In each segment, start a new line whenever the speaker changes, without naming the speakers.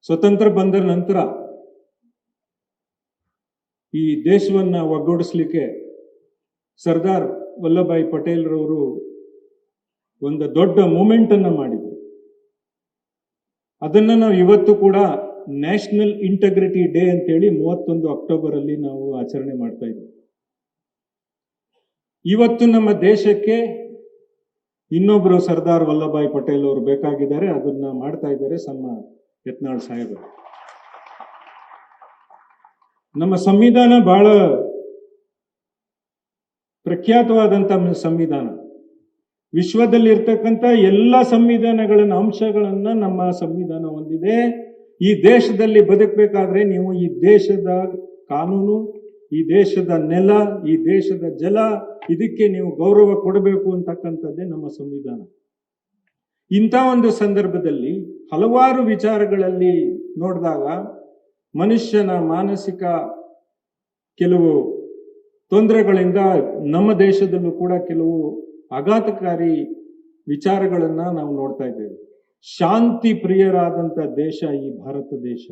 ಸ್ವತಂತ್ರ ಬಂದ ನಂತರ ಈ ದೇಶವನ್ನ ಒಗ್ಗೂಡಿಸ್ಲಿಕ್ಕೆ ಸರ್ದಾರ್ ವಲ್ಲಭಾಯಿ ಪಟೇಲ್ ರವರು ಒಂದು ದೊಡ್ಡ ಮೂಮೆಂಟ್ ಅನ್ನ ಮಾಡಿದ್ರು. ಅದನ್ನ ನಾವು ಇವತ್ತು ಕೂಡ ನ್ಯಾಷನಲ್ ಇಂಟಗ್ರಿಟಿ ಡೇ ಅಂತೇಳಿ 31 ಅಕ್ಟೋಬರ್ ಅಲ್ಲಿ ನಾವು ಆಚರಣೆ ಮಾಡ್ತಾ ಇದ್ದೀವಿ. ಇವತ್ತು ನಮ್ಮ ದೇಶಕ್ಕೆ ಇನ್ನೊಬ್ರು ಸರ್ದಾರ್ ವಲ್ಲಭಾಯಿ ಪಟೇಲ್ ಅವರು ಬೇಕಾಗಿದ್ದಾರೆ. ಅದನ್ನ ಮಾಡ್ತಾ ಇದ್ದಾರೆ ನಮ್ಮ ಯತ್ನಾಳ್ ಸಾಹೇಬರು. ನಮ್ಮ ಸಂವಿಧಾನ ಬಹಳ ಪ್ರಖ್ಯಾತವಾದಂತ ಸಂವಿಧಾನ. ವಿಶ್ವದಲ್ಲಿ ಇರ್ತಕ್ಕಂಥ ಎಲ್ಲ ಸಂವಿಧಾನಗಳನ್ನ ಅಂಶಗಳನ್ನ ನಮ್ಮ ಸಂವಿಧಾನ ಹೊಂದಿದೆ. ಈ ದೇಶದಲ್ಲಿ ಬದುಕಬೇಕಾದ್ರೆ ನೀವು ಈ ದೇಶದ ಕಾನೂನು, ಈ ದೇಶದ ನೆಲ, ಈ ದೇಶದ ಜಲ, ಇದಕ್ಕೆ ನೀವು ಗೌರವ ಕೊಡಬೇಕು ಅಂತಕ್ಕಂಥದ್ದೇ ನಮ್ಮ ಸಂವಿಧಾನ. ಇಂಥ ಒಂದು ಸಂದರ್ಭದಲ್ಲಿ ಹಲವಾರು ವಿಚಾರಗಳಲ್ಲಿ ನೋಡಿದಾಗ ಮನುಷ್ಯನ ಮಾನಸಿಕ ಕೆಲವು ತೊಂದರೆಗಳಿಂದ ನಮ್ಮ ದೇಶದಲ್ಲೂ ಕೂಡ ಕೆಲವು ಆಘಾತಕಾರಿ ವಿಚಾರಗಳನ್ನ ನಾವು ನೋಡ್ತಾ ಇದ್ದೇವೆ. ಶಾಂತಿ ಪ್ರಿಯರಾದಂಥ ದೇಶ ಈ ಭಾರತ ದೇಶ.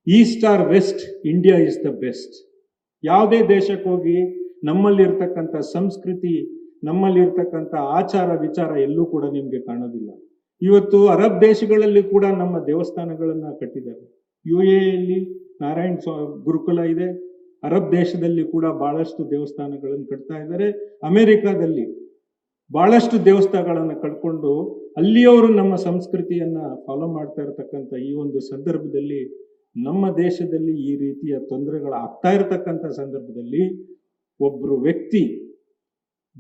East or west, India is the best. ಯಾವುದೇ ದೇಶಕ್ಕೆ ಹೋಗಿ ನಮ್ಮಲ್ಲಿರ್ತಕ್ಕಂಥ ಸಂಸ್ಕೃತಿ, ನಮ್ಮಲ್ಲಿರ್ತಕ್ಕಂಥ ಆಚಾರ ವಿಚಾರ ಎಲ್ಲೂ ಕೂಡ ನಿಮ್ಗೆ ಕಾಣೋದಿಲ್ಲ. ಇವತ್ತು ಅರಬ್ ದೇಶಗಳಲ್ಲಿ ಕೂಡ ನಮ್ಮ ದೇವಸ್ಥಾನಗಳನ್ನ ಕಟ್ಟಿದ್ದಾರೆ. UAE ನಾರಾಯಣ್ ಗುರುಕುಲ ಇದೆ. ಅರಬ್ ದೇಶದಲ್ಲಿ ಕೂಡ ಬಹಳಷ್ಟು ದೇವಸ್ಥಾನಗಳನ್ನು ಕಟ್ತಾ ಇದ್ದಾರೆ. ಅಮೆರಿಕಾದಲ್ಲಿ ಬಹಳಷ್ಟು ದೇವಸ್ಥಾನಗಳನ್ನು ಕಟ್ಕೊಂಡು ಅಲ್ಲಿಯವರು ನಮ್ಮ ಸಂಸ್ಕೃತಿಯನ್ನ ಫಾಲೋ ಮಾಡ್ತಾ ಇರತಕ್ಕಂಥ ಈ ಒಂದು ಸಂದರ್ಭದಲ್ಲಿ ನಮ್ಮ ದೇಶದಲ್ಲಿ ಈ ರೀತಿಯ ತೊಂದರೆಗಳು ಆಗ್ತಾ ಇರತಕ್ಕಂಥ ಸಂದರ್ಭದಲ್ಲಿ ಒಬ್ರು ವ್ಯಕ್ತಿ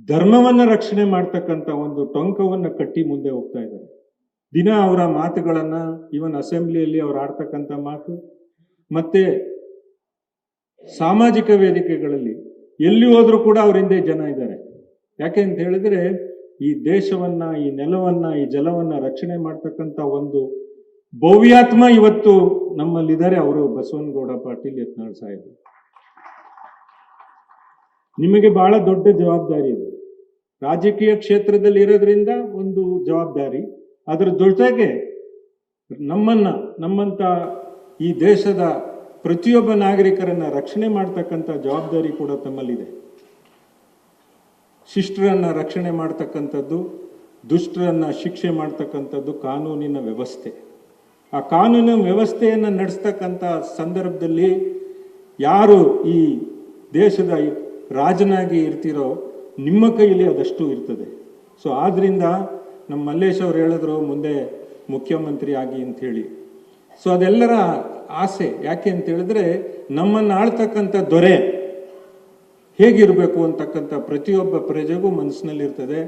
ಧರ್ಮವನ್ನ ರಕ್ಷಣೆ ಮಾಡ್ತಕ್ಕಂಥ ಒಂದು ಟೊಂಕವನ್ನ ಕಟ್ಟಿ ಮುಂದೆ ಹೋಗ್ತಾ ಇದ್ದಾರೆ. ದಿನ ಅವರ ಮಾತುಗಳನ್ನ, ಇವನ್ ಅಸೆಂಬ್ಲಿಯಲ್ಲಿ ಅವ್ರು ಆಡ್ತಕ್ಕಂಥ ಮಾತು, ಮತ್ತೆ ಸಾಮಾಜಿಕ ವೇದಿಕೆಗಳಲ್ಲಿ ಎಲ್ಲಿ ಹೋದ್ರೂ ಕೂಡ ಅವ್ರ ಹಿಂದೆ ಜನ ಇದ್ದಾರೆ. ಯಾಕೆ ಅಂತ ಹೇಳಿದ್ರೆ ಈ ದೇಶವನ್ನ, ಈ ನೆಲವನ್ನ, ಈ ಜಲವನ್ನ ರಕ್ಷಣೆ ಮಾಡ್ತಕ್ಕಂಥ ಒಂದು ಭವ್ಯಾತ್ಮ ಇವತ್ತು ನಮ್ಮಲ್ಲಿದ್ದಾರೆ. ಅವರು ಬಸವನಗೌಡ ಪಾಟೀಲ್ ಯತ್ನಾಳ್ ಸಾಹೇಬರು. ನಿಮಗೆ ಬಹಳ ದೊಡ್ಡ ಜವಾಬ್ದಾರಿ ಇದೆ. ರಾಜಕೀಯ ಕ್ಷೇತ್ರದಲ್ಲಿ ಇರೋದ್ರಿಂದ ಒಂದು ಜವಾಬ್ದಾರಿ, ಅದರ ಜೊತೆಗೆ ನಮ್ಮಂತ ಈ ದೇಶದ ಪ್ರತಿಯೊಬ್ಬ ನಾಗರಿಕರನ್ನ ರಕ್ಷಣೆ ಮಾಡ್ತಕ್ಕಂಥ ಜವಾಬ್ದಾರಿ ಕೂಡ ತಮ್ಮಲ್ಲಿದೆ. ಶಿಷ್ಟರನ್ನ ರಕ್ಷಣೆ ಮಾಡ್ತಕ್ಕಂಥದ್ದು, ದುಷ್ಟರನ್ನ ಶಿಕ್ಷೆ ಮಾಡ್ತಕ್ಕಂಥದ್ದು ಕಾನೂನಿನ ವ್ಯವಸ್ಥೆ. ಆ ಕಾನೂನಿನ ವ್ಯವಸ್ಥೆಯನ್ನು ನಡೆಸ್ತಕ್ಕಂಥ ಸಂದರ್ಭದಲ್ಲಿ ಯಾರು ಈ ದೇಶದ ರಾಜನಾಗಿ ಇರ್ತಿರೋ ನಿಮ್ಮ ಕೈಯಲ್ಲಿ ಅದಷ್ಟು ಇರ್ತದೆ. ಸೊ ಆದ್ರಿಂದ ನಮ್ಮ ಮಲ್ಲೇಶ್ ಅವರು ಹೇಳಿದ್ರು ಮುಂದೆ ಮುಖ್ಯಮಂತ್ರಿ ಆಗಿ ಅಂತ ಹೇಳಿ. ಸೊ ಅದೆಲ್ಲರ ಆಸೆ. ಯಾಕೆ ಅಂತ ಹೇಳಿದ್ರೆ ನಮ್ಮನ್ನು ಆಳ್ತಕ್ಕಂಥ ದೊರೆ ಹೇಗಿರಬೇಕು ಅಂತಕ್ಕಂಥ ಪ್ರತಿಯೊಬ್ಬ ಪ್ರಜೆಗೂ ಮನಸ್ಸಿನಲ್ಲಿರ್ತದೆ.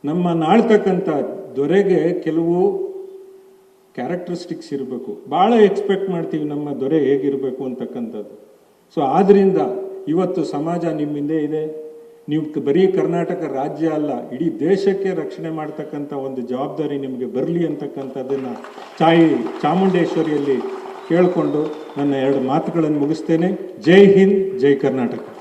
ನಮ್ಮನ್ನು ಆಳ್ತಕ್ಕಂಥ ದೊರೆಗೆ ಕೆಲವು ಕ್ಯಾರೆಕ್ಟರಿಸ್ಟಿಕ್ಸ್ ಇರಬೇಕು. ಬಹಳ ಎಕ್ಸ್ಪೆಕ್ಟ್ ಮಾಡ್ತೀವಿ ನಮ್ಮ ದೊರೆ ಹೇಗಿರಬೇಕು ಅಂತಕ್ಕಂಥದ್ದು. ಸೊ ಆದ್ರಿಂದ ಇವತ್ತು ಸಮಾಜ ನಿಮ್ಮಿಂದೆ ಇದೆ. ನೀವು ಬರೀ ಕರ್ನಾಟಕ ರಾಜ್ಯ ಅಲ್ಲ, ಇಡೀ ದೇಶಕ್ಕೆ ರಕ್ಷಣೆ ಮಾಡ್ತಕ್ಕಂಥ ಒಂದು ಜವಾಬ್ದಾರಿ ನಿಮಗೆ ಬರಲಿ ಅಂತಕ್ಕಂಥದ್ದನ್ನ ಚಾಮುಂಡೇಶ್ವರಿಯಲ್ಲಿ ಕೇಳಿಕೊಂಡು ನನ್ನ 2 ಮಾತುಗಳನ್ನು ಮುಗಿಸ್ತೇನೆ. ಜೈ ಹಿಂದ್, ಜೈ ಕರ್ನಾಟಕ.